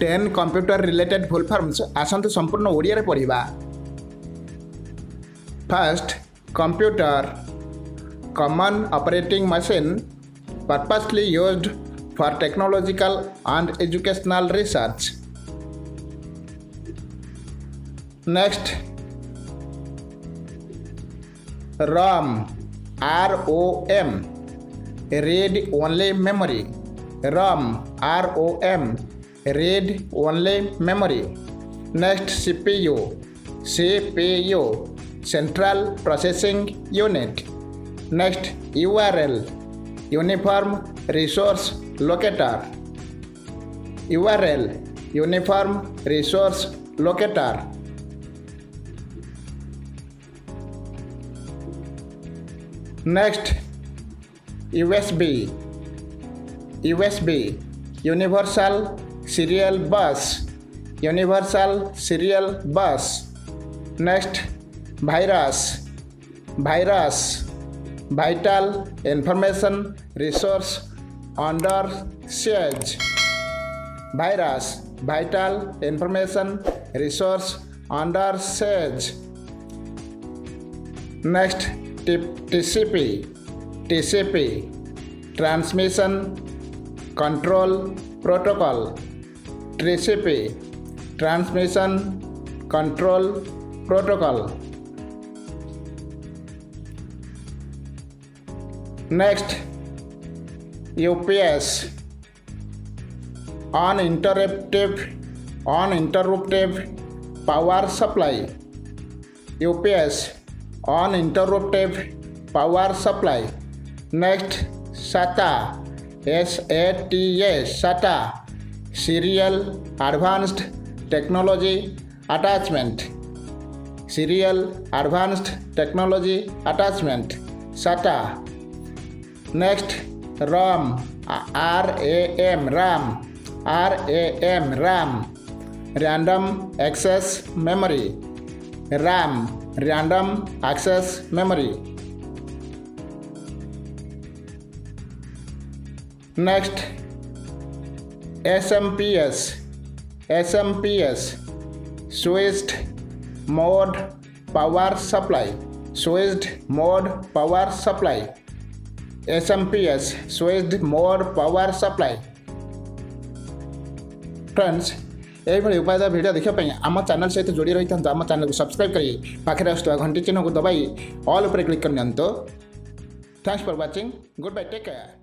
10 computer related full forms आसंतु संपूर्ण ओडिया रे पढ़िबा। First, computer common operating machine purposely used for technological and educational research. Next, ROM ROM read only memory। ROM ROM read only memory। Next, CPU central processing unit। Next, URL uniform resource locator। URL uniform resource locator। Next, USB universal serial bus। universal serial bus। Next, virus vital information resource under siege। virus vital information resource under siege। Next, TCP transmission control protocol। TCP transmission control protocol। Next, UPS uninterrupted power supply। UPS uninterrupted power supply। Next, SATA SATA serial advanced technology attachment। serial advanced technology attachment SATA। Next, RAM RAM random access memory। RAM random access memory। Next, SMPS switched mode power supply। switched mode power supply SMPS switched mode power supply। Friends, यही उपाय video देखा आम channel सहित जोड़ी रही था। आम channel को सब्सक्राइब करी पाखे आसुवा घंटी चिन्ह को दबाई ऑल पर क्लिक कर। Thanks for watching. Goodbye, take care.